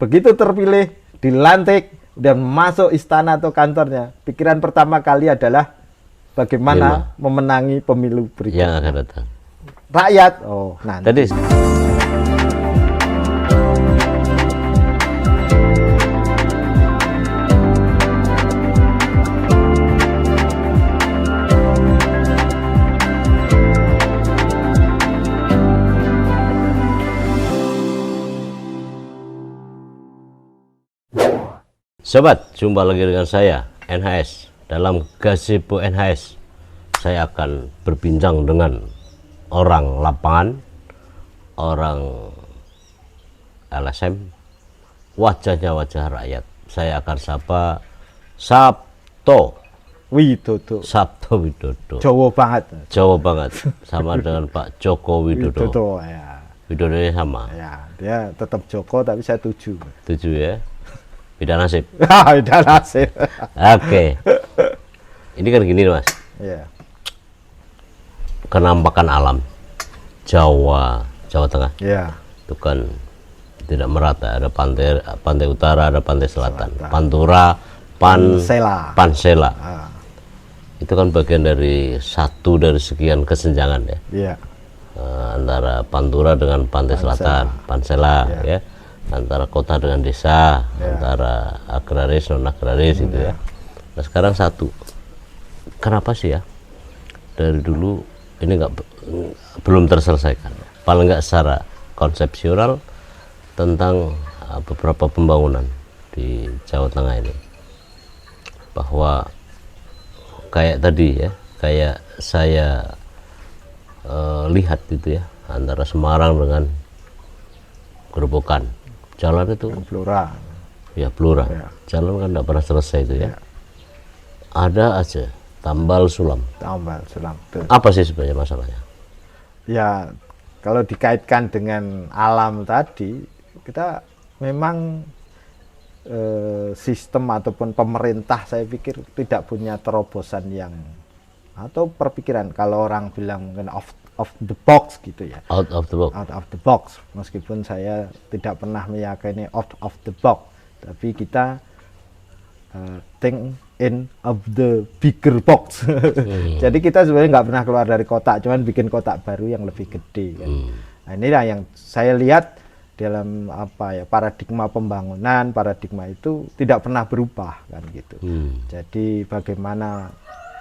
Begitu terpilih, dilantik, dan masuk istana atau kantornya, pikiran pertama kali adalah bagaimana memenangi pemilu berikutnya. Yang akan datang. Rakyat, nanti. Tadi Sobat, jumpa lagi dengan saya, NHS. Dalam Gazebo NHS, saya akan berbincang dengan orang lapangan, orang LSM, wajahnya wajah rakyat. Saya akan sapa Sabto Widodo. Jawa banget. Jawa banget, sama dengan Pak Joko Widodo. Widodo, ya. Widodonya sama. Ya, dia tetap Joko, tapi saya 7. 7 ya. Beda nasib. Beda nasib. Oke. Ini kan gini Mas. Iya. Kenampakan alam Jawa Tengah. Iya. Itu kan tidak merata. Ada pantai utara, ada pantai selatan. Pantura, Pansela. Itu kan bagian dari satu dari sekian kesenjangan ya. Iya. Antara Pantura dengan pantai selatan, Pansela ya. Antara kota dengan desa, antara agraris non agraris gitu ya. Nah sekarang satu. Kenapa sih ya? Dari dulu ini belum terselesaikan. Paling nggak secara konsepsional tentang beberapa pembangunan di Jawa Tengah ini. Bahwa kayak tadi ya, kayak saya lihat gitu ya, antara Semarang dengan Gerobokan. Jalan itu Blora. Ya Blora. Ya. Jalan kan tidak pernah selesai itu ya. Ada aja tambal sulam. Betul. Apa sih sebenarnya masalahnya? Ya, kalau dikaitkan dengan alam tadi, kita memang sistem ataupun pemerintah saya pikir tidak punya terobosan yang atau perpikiran, kalau orang bilang mungkin of the box gitu ya. Out of the box. Meskipun saya tidak pernah meyakini out of the box, tapi kita think in of the bigger box. Jadi kita sebenarnya nggak pernah keluar dari kotak, cuman bikin kotak baru yang lebih gede kan. Nah, inilah yang saya lihat dalam paradigma pembangunan, paradigma itu tidak pernah berubah kan gitu. Jadi bagaimana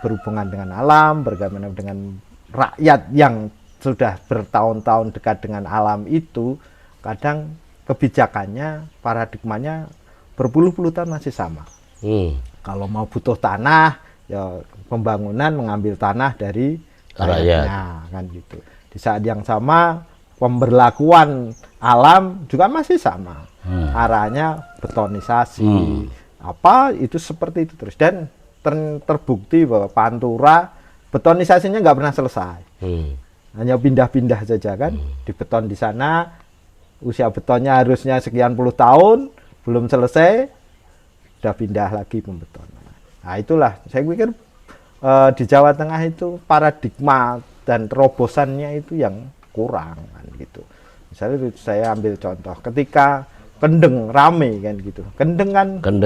berhubungan dengan alam, bagaimana dengan rakyat yang sudah bertahun-tahun dekat dengan alam itu, kadang kebijakannya, paradigmanya berpuluh-puluh tahun masih sama. Kalau mau butuh tanah, ya pembangunan mengambil tanah dari rakyatnya kan gitu. Di saat yang sama pemberlakuan alam juga masih sama. Arahnya betonisasi. Itu seperti itu terus, dan terbukti bahwa Pantura betonisasinya nggak pernah selesai. Hanya pindah-pindah saja kan. Dibeton di sana, usia betonnya harusnya sekian puluh tahun, belum selesai, udah pindah lagi pembeton. Nah itulah saya pikir di Jawa Tengah itu paradigma dan terobosannya itu yang kurang kan gitu. Misalnya saya ambil contoh ketika Kendeng rame kan gitu. Kendeng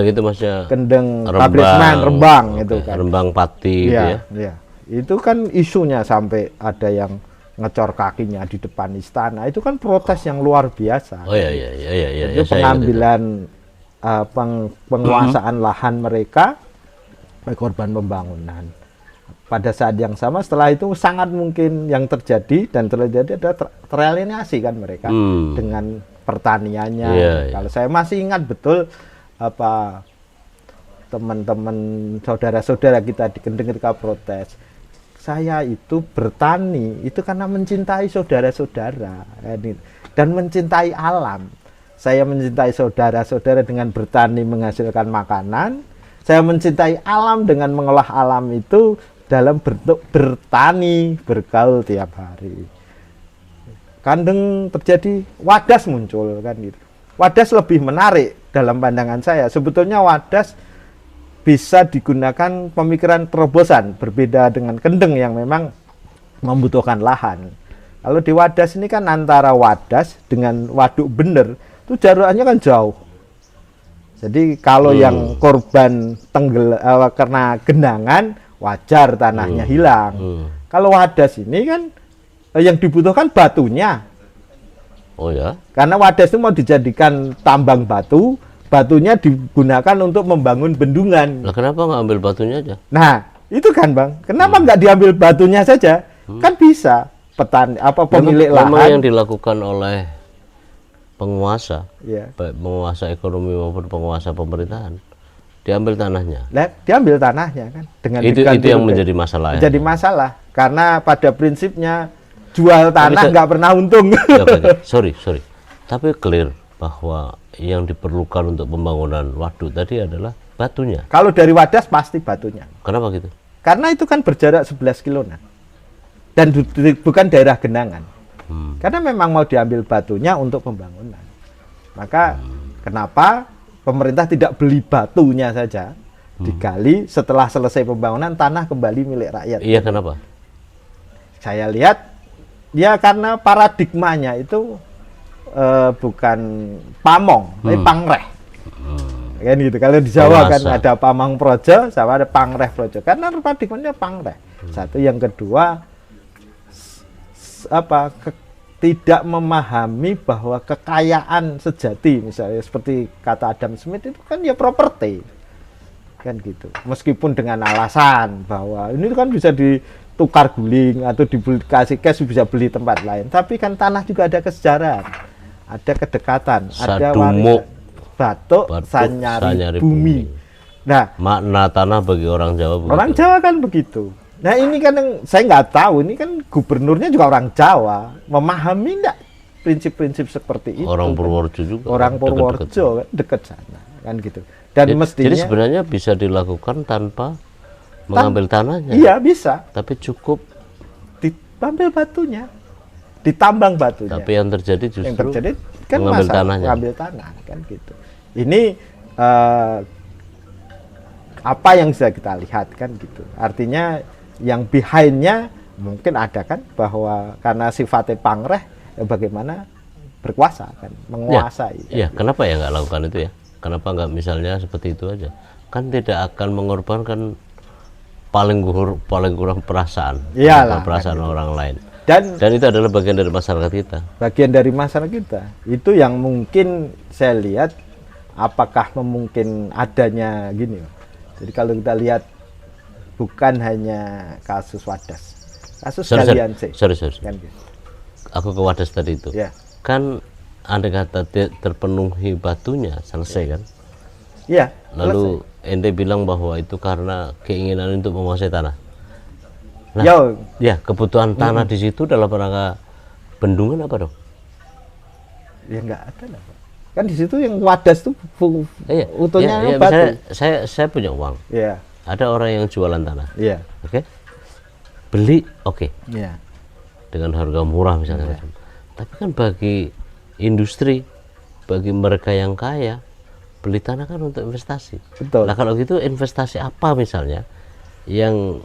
itu maksudnya Kendeng pabrik semen Rembang itu kan. Rembang Pati ya, ya. Itu kan isunya sampai ada yang ngecor kakinya di depan istana. Itu kan protes yang luar biasa. Itu pengambilan penguasaan lahan mereka korban pembangunan. Pada saat yang sama setelah itu sangat mungkin yang terjadi adalah teralienasi kan mereka dengan pertaniannya. Kalau saya masih ingat betul teman-teman saudara-saudara kita di Kendeng ketika protes, saya itu bertani itu karena mencintai saudara-saudara dan mencintai alam. Saya mencintai saudara-saudara dengan bertani menghasilkan makanan. Saya mencintai alam dengan mengolah alam itu dalam bentuk bertani, bergaul tiap hari. Kendeng terjadi, Wadas muncul kan gitu. Wadas lebih menarik dalam pandangan saya. Sebetulnya Wadas bisa digunakan pemikiran terobosan, berbeda dengan Kendeng yang memang membutuhkan lahan. Kalau di Wadas ini kan antara Wadas dengan Waduk Bener itu jaraknya kan jauh. Jadi kalau yang korban karena genangan wajar tanahnya hilang. Kalau Wadas ini kan yang dibutuhkan batunya. Oh ya. Karena Wadas itu mau dijadikan tambang batu, batunya digunakan untuk membangun bendungan. Nah, kenapa nggak ambil batunya aja? Nah, itu kan Bang. Kenapa nggak diambil batunya saja? Kan bisa petani pemilik Memang lahan yang dilakukan oleh penguasa, ya. baik penguasa ekonomi maupun penguasa pemerintahan, diambil tanahnya. Nah, diambil tanahnya kan dengan Itu yang menjadi masalah. Jadi masalah karena pada prinsipnya jual tanah nggak pernah untung. Sorry. Tapi clear bahwa yang diperlukan untuk pembangunan waduk tadi adalah batunya. Kalau dari Wadas pasti batunya. Kenapa gitu? Karena itu kan berjarak 11 kilometer dan bukan daerah genangan. Karena memang mau diambil batunya untuk pembangunan. Maka kenapa pemerintah tidak beli batunya saja, digali setelah selesai pembangunan tanah kembali milik rakyat. Iya, kenapa? Saya lihat ya karena paradigmanya itu bukan pamong, tapi pangreh. Kan gitu. Kalau di Jawa kan ada pamong projo sama ada pangreh projo. Karena paradigmanya pangreh. Satu, yang kedua tidak memahami bahwa kekayaan sejati, misalnya seperti kata Adam Smith itu kan ya properti. Kan gitu. Meskipun dengan alasan bahwa ini kan bisa ditukar guling atau dikasih cash bisa beli tempat lain, tapi kan tanah juga ada kesejarahan, ada kedekatan, ada warisan. Batuk sanyari bumi. Nah, makna tanah bagi orang Jawa begitu. Orang Jawa kan begitu. Nah, ini kan yang saya nggak tahu, ini kan gubernurnya juga orang Jawa, memahami enggak prinsip-prinsip seperti itu. Orang Purworejo juga. Orang Purworejo dekat sana, kan gitu. Dan mestinya jadi sebenarnya bisa dilakukan tanpa mengambil tanahnya. Iya, bisa. Tapi cukup diambil batunya, ditambang batunya. Tapi yang terjadi justru kan mengambil tanahnya. Mengambil tanah, kan gitu. Ini apa yang bisa kita lihat kan gitu. Artinya yang behind-nya mungkin ada kan bahwa karena sifatnya pangreh ya bagaimana berkuasa kan, menguasai. Iya, kenapa ya nggak lakukan itu ya? Kenapa nggak misalnya seperti itu aja? Kan tidak akan mengorbankan paling kurang perasaan, perasaan kan orang lain. Dan itu adalah bagian dari masyarakat kita. Bagian dari masyarakat kita. Itu yang mungkin saya lihat apakah memungkin adanya gini. Jadi kalau kita lihat bukan hanya kasus Wadas, kasus Galian C. Sorry. Kan gitu. Aku ke Wadas tadi itu. Ya. Kan andai kata terpenuhi batunya selesai kan? Iya. Lalu ente bilang bahwa itu karena keinginan untuk menguasai tanah. Nah, ya kebutuhan tanah di situ dalam rangka bendungan apa dong? Ya nggak ada lah. Kan di situ yang Wadas tuh utuhnya batu. Saya punya uang. Iya. Ada orang yang jualan tanah. Iya. Oke. Beli, oke. Iya. Dengan harga murah misalnya. Tapi kan bagi industri, bagi mereka yang kaya, beli tanah kan untuk investasi. Betul. Nah kalau gitu investasi apa misalnya yang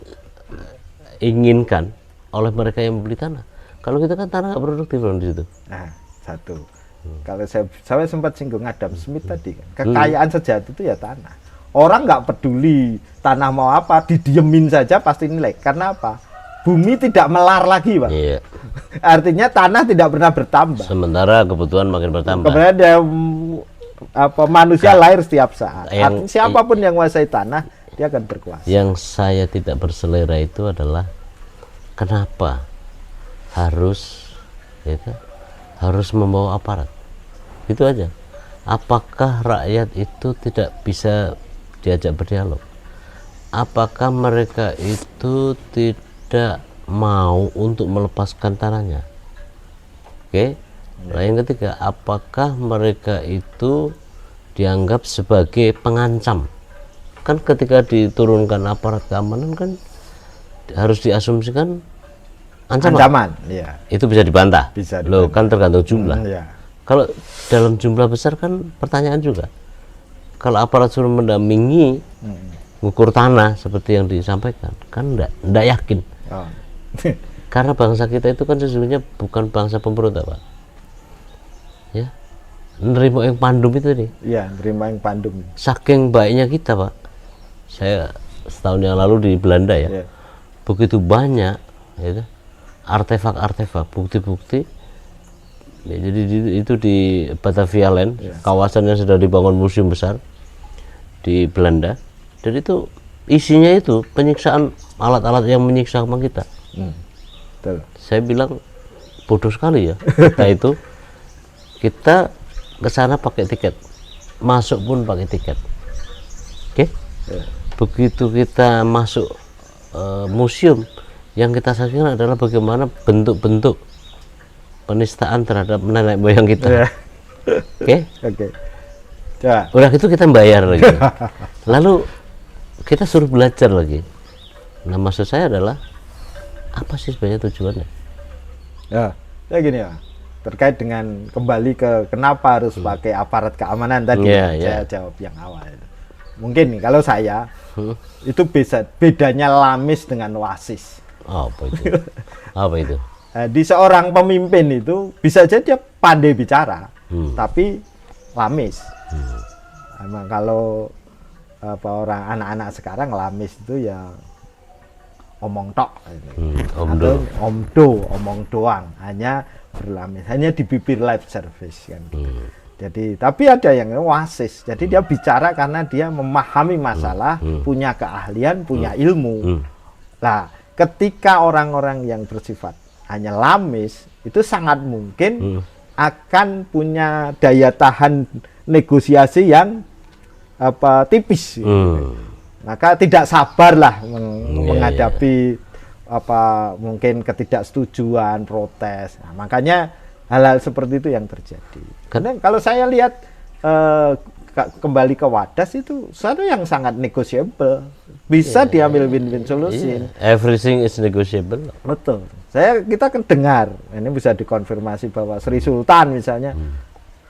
inginkan oleh mereka yang membeli tanah? Kalau gitu kan tanah nggak produktif di situ. Nah, satu. Kalau saya sempat singgung Adam Smith tadi, kekayaan sejati itu ya tanah. Orang nggak peduli tanah mau apa, didiemin saja pasti nilai. Karena apa? Bumi tidak melar lagi, Pak. Iya. Artinya tanah tidak pernah bertambah. Sementara kebutuhan makin bertambah. Kemudian ada manusia lahir setiap saat. Artinya siapapun yang menguasai tanah, dia akan berkuasa. Yang saya tidak berselera itu adalah kenapa harus membawa aparat. Itu aja. Apakah rakyat itu tidak bisa diajak berdialog? Apakah mereka itu tidak mau untuk melepaskan tanahnya? Oke. Nah, yang ketiga, apakah mereka itu dianggap sebagai pengancam? Kan ketika diturunkan aparat keamanan kan harus diasumsikan ancaman. Ya. Itu bisa dibantah. Loh, kan tergantung jumlah. Ya. Kalau dalam jumlah besar kan pertanyaan juga. Kalau aparat suruh mendampingi ngukur tanah seperti yang disampaikan, kan enggak yakin. Oh. Karena bangsa kita itu kan sesungguhnya bukan bangsa pemberontak, Pak. Ya. nerima yang pandum itu nih. Iya, nerima yang pandum. Saking baiknya kita, Pak. Saya setahun yang lalu di Belanda ya. Iya. Begitu banyak gitu, artefak-artefak, bukti-bukti. Ya, jadi itu di Batavia Land, kawasan yang sudah dibangun museum besar di Belanda. Dan itu isinya itu penyiksaan, alat-alat yang menyiksa sama kita. Betul. Saya bilang bodoh sekali ya. Kita itu kita ke sana pakai tiket, masuk pun pakai tiket. Oke? Begitu kita masuk museum, yang kita saksikan adalah bagaimana bentuk-bentuk penistaan terhadap nenek moyang kita. Oke? Oke. Coba. Udah gitu kita bayar lagi. Lalu kita suruh belajar lagi. Nah, maksud saya adalah apa sih sebenarnya tujuannya? Ya, kayak gini ya. Terkait dengan kembali ke kenapa harus pakai aparat keamanan tadi, saya jawab yang awal. Mungkin nih, kalau saya itu bedanya Lamis dengan Wasis. Apa itu? Apa itu? Di seorang pemimpin itu bisa jadi dia pandai bicara, tapi Lamis. Emang kalau orang anak-anak sekarang Lamis itu ya omong tok, atau omong doang, hanya berlamis, hanya di bibir live service kan. Jadi tapi ada yang Wasis, jadi dia bicara karena dia memahami masalah, punya keahlian, punya ilmu. Nah, ketika orang-orang yang bersifat hanya Lamis itu sangat mungkin akan punya daya tahan negosiasi yang tipis. Maka tidak sabarlah menghadapi mungkin ketidaksetujuan, protes. Nah, makanya hal-hal seperti itu yang terjadi. Karena kalau saya lihat kembali ke Wadas itu sesuatu yang sangat negotiable, bisa diambil win-win solution. Everything is negotiable. Betul. Kita kan dengar, ini bisa dikonfirmasi bahwa Sri Sultan misalnya,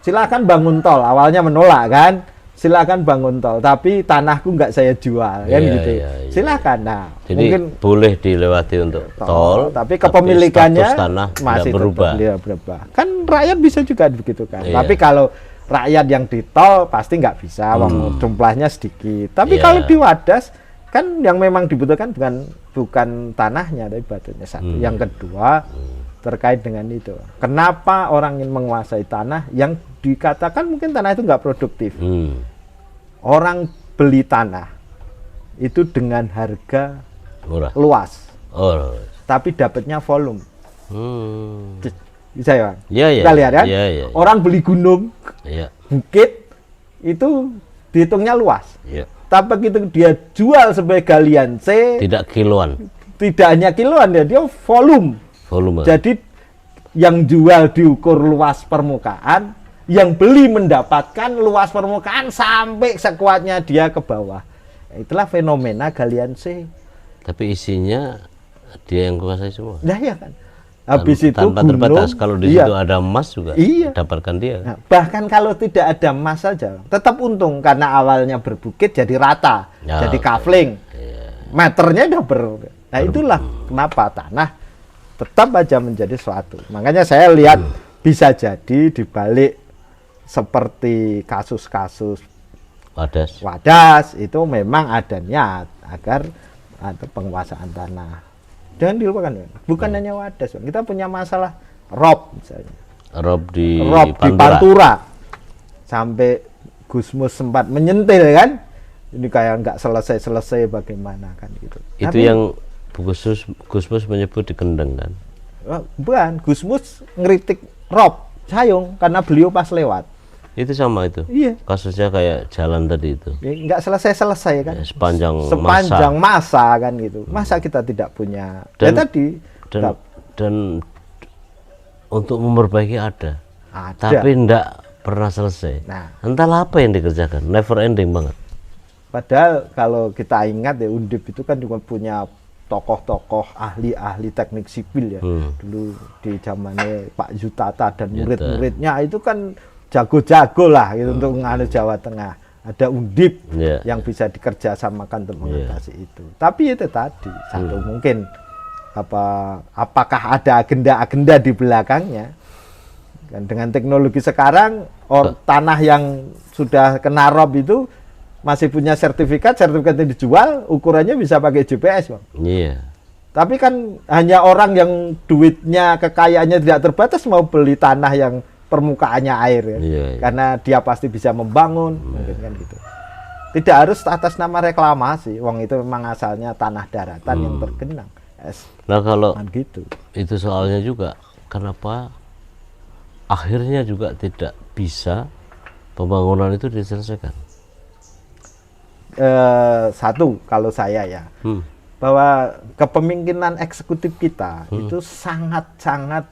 silakan bangun tol, awalnya menolak kan. Silakan bangun tol, tapi tanahku nggak saya jual, kan gitu. Silakan. Nah, jadi mungkin boleh dilewati untuk tol, tapi kepemilikannya tanah masih berubah. berubah. Kan rakyat bisa juga begitu kan. Tapi kalau rakyat yang di tol pasti nggak bisa, jumlahnya sedikit. Tapi kalau di Wadas kan yang memang dibutuhkan bukan tanahnya, tapi batunya satu. Yang kedua terkait dengan itu, kenapa orang ingin menguasai tanah yang dikatakan mungkin tanah itu nggak produktif. Orang beli tanah itu dengan harga murah, luas, tapi dapatnya volume. Bisa ya? Kita lihat kan? Orang beli gunung, bukit itu dihitungnya luas. Tapi begitu dia jual sebagai galian C, tidak kiloan, tidak hanya kiloan, dia volume. Jadi yang jual diukur luas permukaan, yang beli mendapatkan luas permukaan sampai sekuatnya dia ke bawah. Itulah fenomena galian C. Tapi isinya dia yang kuasai semua. Nah ya kan. Habis itu tanpa gunung, terbatas. Kalau di situ ada emas juga dapatkan dia. Nah, bahkan kalau tidak ada emas saja, tetap untung karena awalnya berbukit jadi rata, jadi kafling. Meternya udah Nah itulah kenapa tanah tetap aja menjadi suatu. Makanya saya lihat bisa jadi dibalik seperti kasus-kasus Wadas itu memang ada niat agar ada penguasaan tanah. Jangan dilupakan, bukan hanya Wadas, kita punya masalah Rob misalnya. Rob di Pantura. Sampai Gusmus sempat menyentil kan. Ini kayak nggak selesai bagaimana kan gitu. Itu tapi, yang Gusmus menyebut di Kendeng kan? Bukan, Gusmus ngeritik Rob Sayung karena beliau pas lewat. Itu sama itu. Iya. Kasusnya kayak jalan tadi itu. Ya, nggak selesai kan? Ya, sepanjang masa kan gitu. Masa kita tidak punya? Dan untuk memperbaiki ada. Tapi enggak pernah selesai. Nah, entahlah apa yang dikerjakan, never ending banget. Padahal kalau kita ingat ya Undip itu kan juga punya tokoh-tokoh ahli-ahli teknik sipil ya. Dulu di zamannya Pak Yutata dan murid-muridnya itu kan jago-jago lah gitu untuk menganut Jawa Tengah. Ada Undip yang bisa dikerjasamakan untuk mengatasi itu. Tapi itu tadi satu mungkin apakah ada agenda-agenda di belakangnya? Dan dengan teknologi sekarang, tanah yang sudah kena rob itu masih punya sertifikat yang dijual, ukurannya bisa pakai GPS, Bang. Iya. Tapi kan hanya orang yang duitnya, kekayaannya tidak terbatas mau beli tanah yang permukaannya air ya. Iya. Karena dia pasti bisa membangun, mungkin kan gitu. Tidak harus atas nama reklamasi, wong itu memang asalnya tanah daratan yang tergenang. Nah kalau gitu. Itu soalnya juga, kenapa akhirnya juga tidak bisa pembangunan itu diselesaikan? Satu, kalau saya ya, bahwa kepemimpinan eksekutif kita itu sangat-sangat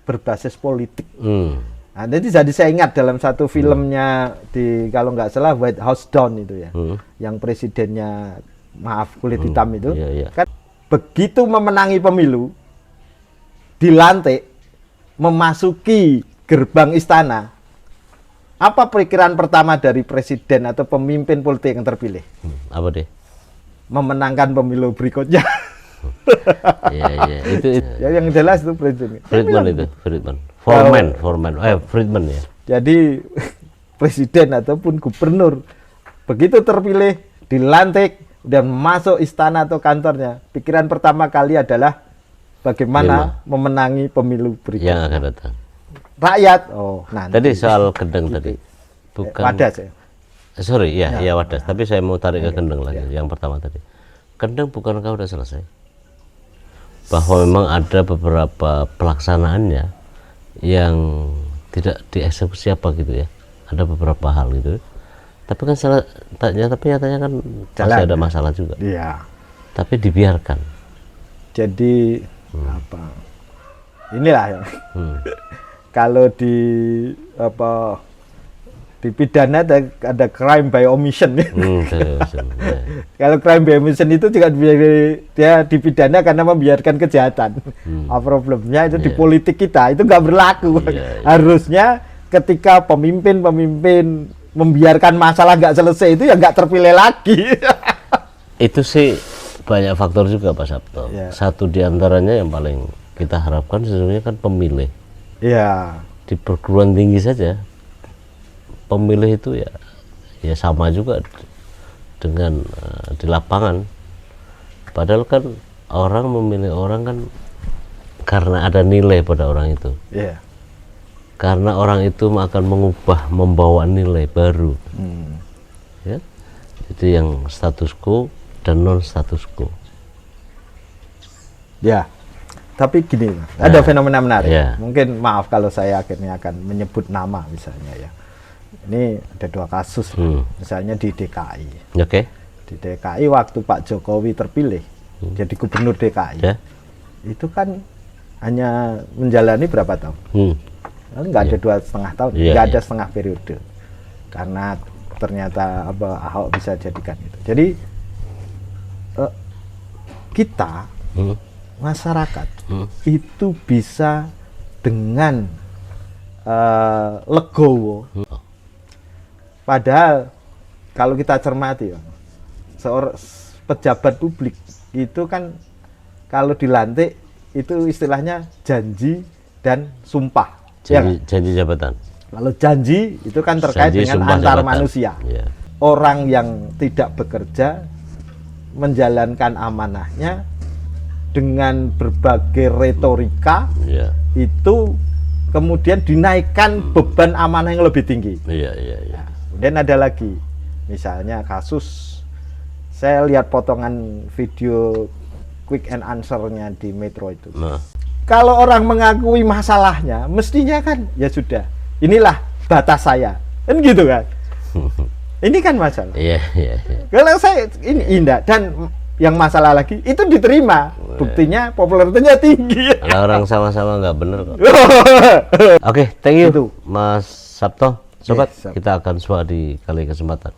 berbasis politik. Nah, jadi saya ingat dalam satu filmnya kalau nggak salah White House Down itu ya, yang presidennya kulit hitam itu, kan begitu memenangi pemilu, dilantik, memasuki gerbang istana, apa pikiran pertama dari presiden atau pemimpin politik yang terpilih? Apa deh? Memenangkan pemilu berikutnya. Iya. Itu ya, yang jelas itu presiden. Friedman. Friedman ya. Jadi presiden ataupun gubernur begitu terpilih, dilantik, dan masuk istana atau kantornya, pikiran pertama kali adalah bagaimana memenangi pemilu berikutnya yang akan datang. Rakyat, nanti. Tadi soal Kendeng tadi, bukan Wadas ya? Sorry, ya Wadas. Tapi saya mau tarik ke Kendeng lagi. Yang pertama tadi, Kendeng bukankah udah selesai? Bahwa memang ada beberapa pelaksanaannya yang tidak dieksekusi apa gitu ya. Ada beberapa hal gitu. Tapi kan tapi nyatanya kan masih ada masalah juga. Iya. Tapi dibiarkan. Jadi inilah yang kalau di pidana ada crime by omission. Kalau crime by omission itu juga dia dipidana karena membiarkan kejahatan. Problemnya itu di politik kita itu nggak berlaku. Harusnya ketika pemimpin membiarkan masalah nggak selesai itu ya nggak terpilih lagi. Itu sih banyak faktor juga Pak Sabto. Satu diantaranya yang paling kita harapkan sesungguhnya kan pemilih. Iya. Di perguruan tinggi saja pemilih itu ya sama juga dengan di lapangan. Padahal kan orang memilih orang kan karena ada nilai pada orang itu. Iya. Karena orang itu akan membawa nilai baru. Ya. Jadi yang status quo dan non status quo. Ya. Tapi gini, ada fenomena menarik. Mungkin maaf kalau saya akhirnya akan menyebut nama misalnya ya. Ini ada 2 kasus, misalnya di DKI. Oke. Di DKI waktu Pak Jokowi terpilih jadi gubernur DKI, itu kan hanya menjalani berapa tahun? Nggak ada 2,5 tahun, nggak ada setengah periode, karena ternyata Ahok bisa jadikan itu. Jadi kita masyarakat itu bisa dengan legowo. Padahal kalau kita cermati, seorang pejabat publik itu kan kalau dilantik itu istilahnya janji dan sumpah. Janji jabatan. Kalau janji itu kan terkait dengan antar manusia. Orang yang tidak bekerja menjalankan amanahnya dengan berbagai retorika itu kemudian dinaikkan beban amanah yang lebih tinggi. Kemudian ada lagi, misalnya kasus, saya lihat potongan video quick and answer-nya di Metro itu. Kalau orang mengakui masalahnya, mestinya kan ya sudah, inilah batas saya, kan gitu kan? Ini kan masalah. Kalau saya ini indah dan yang masalah lagi itu diterima, buktinya popularitasnya tinggi. Kalau orang sama-sama nggak bener kok. Oke, thank you Mas Sabto. Sobat, kita akan suah di kali kesempatan.